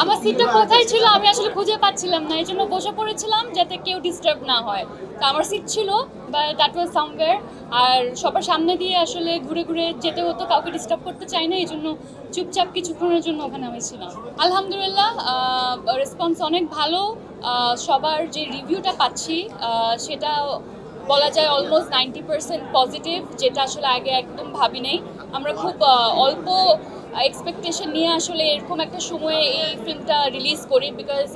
আমার সিটটা কোথায় ছিল আমি আসলে খুঁজে পাচ্ছিলাম না, এই জন্য বসে পড়েছিলাম যাতে কেউ ডিস্টার্ব না হয়। তো আমার সিট ছিল, বাট দ্যাট ওয়াজ সামওয়্যার। আর সবার সামনে দিয়ে আসলে ঘুরে ঘুরে যেতে হতো, কাউকে ডিস্টার্ব করতে চাই না, এই জন্য চুপচাপ কিছুক্ষণের জন্য ওখানে আমি ছিলাম। আলহামদুলিল্লাহ, রেসপন্স অনেক ভালো। সবার যে রিভিউটা পাচ্ছি সেটা বলা যায় অলমোস্ট 90% পজিটিভ, যেটা আসলে আগে একদম ভাবি নাই। আমরা খুব অল্প এক্সপেকটেশন নিয়ে আসলে এরকম একটা সময়ে এই ফিল্মটা রিলিজ করি, বিকজ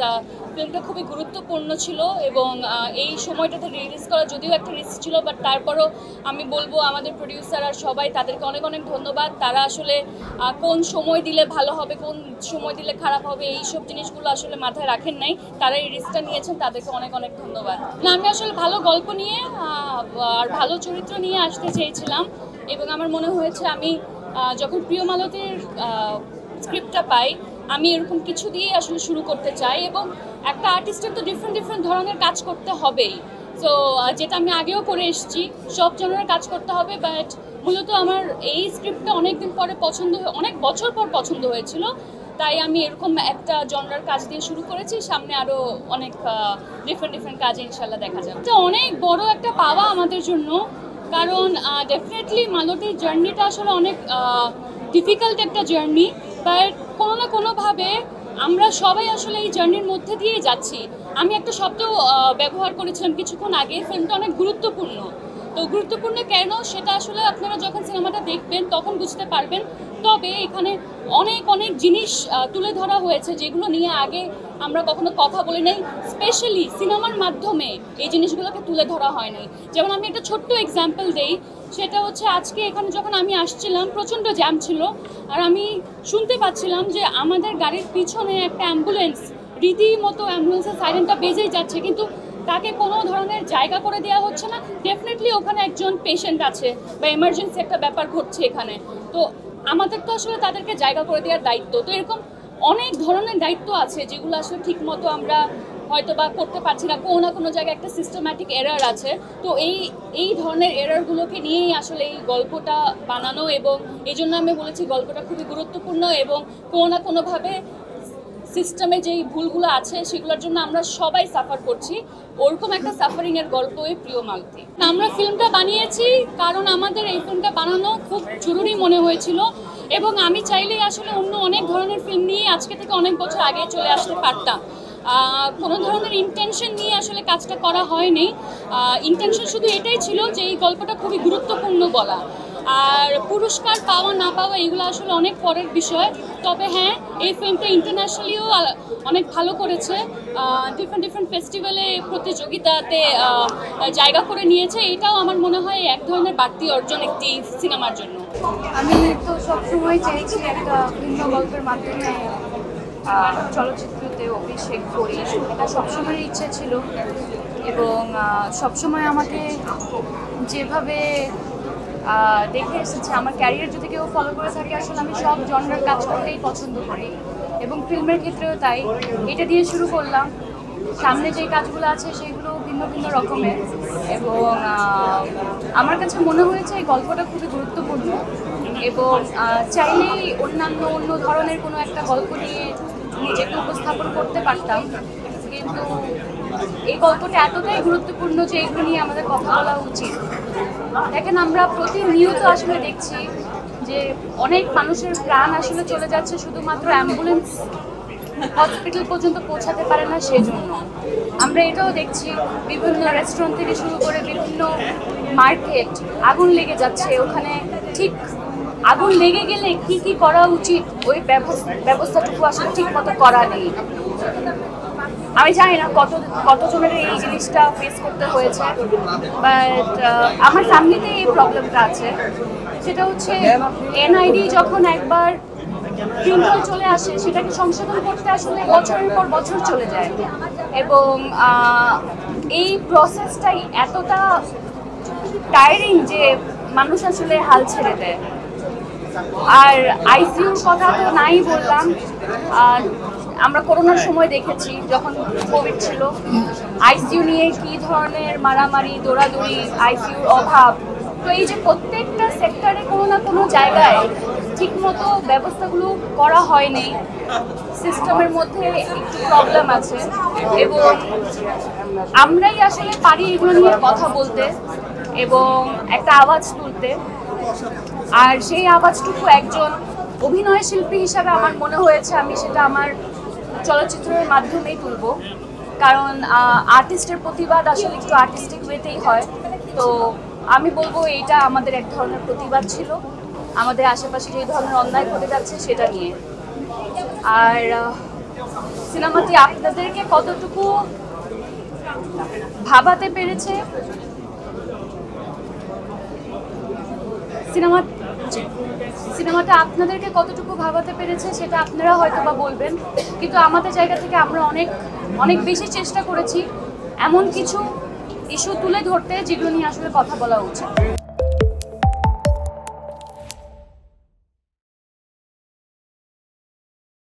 ফিল্মটা খুবই গুরুত্বপূর্ণ ছিল এবং এই সময়টাতে রিলিজ করা যদিও একটা রিস্ক ছিল, বাট তারপরও আমি বলবো আমাদের প্রডিউসার আর সবাই, তাদেরকে অনেক অনেক ধন্যবাদ। তারা আসলে কোন সময় দিলে ভালো হবে, কোন সময় দিলে খারাপ হবে, এইসব জিনিসগুলো আসলে মাথায় রাখেন নাই, তারা এই রিস্কটা নিয়েছেন, তাদেরকে অনেক অনেক ধন্যবাদ। না, আমি আসলে ভালো গল্প নিয়ে আর ভালো চরিত্র নিয়ে আসতে চেয়েছিলাম এবং আমার মনে হয়েছে আমি যখন প্রিয় মালতীর স্ক্রিপ্টটা পাই, আমি এরকম কিছু দিয়ে আসলে শুরু করতে চাই এবং একটা আর্টিস্টের তো ডিফারেন্ট ধরনের কাজ করতে হবেই। সো যেটা আমি আগেও করে এসেছি, সব জনের কাজ করতে হবে, বাট মূলত আমার এই স্ক্রিপ্টটা অনেকদিন পরে অনেক বছর পর পছন্দ হয়েছিল, তাই আমি এরকম একটা জনরার কাজ দিয়ে শুরু করেছি। সামনে আরও অনেক ডিফারেন্ট কাজ ইনশাল্লাহ দেখা যাবে। এটা অনেক বড় একটা পাওয়া আমাদের জন্য, কারণ ডেফিনেটলি মালতীর জার্নিটা আসলে অনেক ডিফিকাল্ট একটা জার্নি, বাট কোনো না কোনোভাবে আমরা সবাই আসলে এই জার্নির মধ্যে দিয়েই যাচ্ছি। আমি একটা শব্দ ব্যবহার করেছিলাম কিছুক্ষণ আগে, ফিল্মটা অনেক গুরুত্বপূর্ণ। তো গুরুত্বপূর্ণ কেন সেটা আসলে আপনারা যখন সিনেমাটা দেখবেন তখন বুঝতে পারবেন। তবে এখানে অনেক জিনিস তুলে ধরা হয়েছে যেগুলো নিয়ে আগে আমরা কখনো কথা বলি নাই, স্পেশালি সিনেমার মাধ্যমে এই জিনিসগুলোকে তুলে ধরা হয় নাই। যেমন আমি একটা ছোট্ট এক্সাম্পল দেই, সেটা হচ্ছে আজকে এখানে যখন আমি আসছিলাম প্রচণ্ড জ্যাম ছিল, আর আমি শুনতে পাচ্ছিলাম যে আমাদের গাড়ির পিছনে একটা অ্যাম্বুলেন্স, রীতিমতো অ্যাম্বুলেন্সের সাইরেনটা বেজেই যাচ্ছে, কিন্তু তাকে কোনো ধরনের জায়গা করে দেওয়া হচ্ছে না। ডেফিনেটলি ওখানে একজন পেশেন্ট আছে বা এমার্জেন্সি একটা ব্যাপার ঘটছে এখানে, তো আমাদের তো আসলে তাদেরকে জায়গা করে দেওয়ার দায়িত্ব। তো এরকম অনেক ধরনের দায়িত্ব আছে যেগুলো আসলে ঠিক মতো আমরা হয়তো বা করতে পারছি না, কোনো না কোনো জায়গায় একটা সিস্টেম্যাটিক এরার আছে। তো এই ধরনের এরারগুলোকে নিয়েই আসলে এই গল্পটা বানানো, এবং এই জন্য আমি বলেছি গল্পটা খুবই গুরুত্বপূর্ণ এবং কোনো না কোনোভাবে সিস্টেমে যেই ভুলগুলো আছে সেগুলোর জন্য আমরা সবাই সাফার করছি, ওরকম একটা সাফারিংয়ের গল্পই প্রিয় মালতী। আমরা ফিল্মটা বানিয়েছি কারণ আমাদের এই ফিল্মটা বানানো খুব জরুরি মনে হয়েছিল, এবং আমি চাইলেই আসলে অন্য অনেক ধরনের ফিল্ম নিয়ে আজকে থেকে অনেক বছর আগে চলে আসতে পারতাম। কোনো ধরনের ইন্টেনশন নিয়ে আসলে কাজটা করা হয়নি। ইন্টেনশন শুধু এটাই ছিল যে এই গল্পটা খুবই গুরুত্বপূর্ণ বলা, আর পুরস্কার পাওয়া না পাওয়া এগুলো আসলে অনেক পরের বিষয়। তবে হ্যাঁ, এই ফিল্মটা ইন্টারন্যাশনালিও অনেক ভালো করেছে, ডিফারেন্ট ফেস্টিভ্যালে প্রতিযোগিতাতে জায়গা করে নিয়েছে। এটাও আমার মনে হয় এক ধরনের বাড়তি অর্জন একটি সিনেমার জন্য। আমি তো সবসময় চেয়েছি একটা ভিন্ন গল্পের মাধ্যমে চলচ্চিত্রতে অভিষেক করি, এটা সবসময়ের ইচ্ছে ছিল এবং সবসময় আমাকে যেভাবে দেখে এসেছে, আমার ক্যারিয়ার যদি কেউ ফলো করে থাকে, আসলে আমি সব জনরার কাজ করতেই পছন্দ করি এবং ফিল্মের ক্ষেত্রেও তাই। এটা দিয়ে শুরু করলাম, সামনে যে কাজগুলো আছে সেগুলো ভিন্ন রকমের, এবং আমার কাছে মনে হয়েছে এই গল্পটা খুবই গুরুত্বপূর্ণ এবং চাইলেই অন্য ধরনের কোনো একটা গল্প নিয়ে নিজেকে উপস্থাপন করতে পারতাম, কিন্তু এই গল্পটা এতটাই গুরুত্বপূর্ণ যে এগুলো নিয়ে আমাদের কথা বলা উচিত। দেখেন, আমরা প্রতিনিয়ত আসলে দেখছি যে অনেক মানুষের প্রাণ আসলে চলে যাচ্ছে শুধুমাত্র অ্যাম্বুলেন্স হসপিটাল পর্যন্ত পৌঁছাতে পারে না সেজন্য। আমরা এটাও দেখছি বিভিন্ন রেস্টুরেন্ট থেকে শুরু করে বিভিন্ন মার্কেট আগুন লেগে যাচ্ছে, ওখানে ঠিক আগুন লেগে গেলে কি করা উচিত ওই ব্যবস্থাটুকু আসলে ঠিক মতো করা নেই। আমি জানি না কতজনের এই জিনিসটা ফেস করতে হয়েছে, বাট আমার ফ্যামিলিতে এই প্রবলেমটা আছে। সেটা হচ্ছে এনআইডি যখন একবার প্রিন্টার চলে আসে, সেটাকে সংশোধন করতে আসলে বছরের পর বছর চলে যায়, এবং এই প্রসেসটাই এতটা টায়ারিং যে মানুষ আসলে হাল ছেড়ে দেয়। আর আইসিইউর কথা তো নাই বললাম, আর আমরা করোনার সময় দেখেছি যখন কোভিড ছিল, আইসিইউ নিয়ে কী ধরনের মারামারি দৌড়াদৌড়ি, আইসিইউর অভাব। তো এই যে প্রত্যেকটা সেক্টরে কোনো না কোনো জায়গায় ঠিকমতো ব্যবস্থাগুলো করা হয়নি, সিস্টেমের মধ্যে একটু প্রবলেম আছে এবং আমরাই আসলে পারি এগুলো নিয়ে কথা বলতে এবং একটা আওয়াজ তুলতে। আর সেই আওয়াজটুকু একজন অভিনয় শিল্পী হিসাবে আমার মনে হয়েছে আমি সেটা আমার চলচ্চিত্রের মাধ্যমেই তুলব, কারণ আর্টিস্টের প্রতিবাদ আসলে একটু আর্টিস্টিক ওয়েতেই হয়। তো আমি বলবো এইটা আমাদের এক ধরনের প্রতিবাদ ছিল আমাদের আশেপাশে যে ধরনের অন্যায় ঘটে যাচ্ছে সেটা নিয়ে। আর সিনেমাটি আপনাদেরকে কতটুকু ভাবাতে পেরেছে, সিনেমাটা আপনাদেরকে কতটুকু ভাবাতে পেরেছে সেটা আপনারা হয়তো বা বলবেন, কিন্তু আমাদের জায়গা থেকে আমরা অনেক অনেক বেশি চেষ্টা করেছি এমন কিছু ইস্যু তুলে ধরতে যেগুলো নিয়ে আসলে কথা বলা উচিত।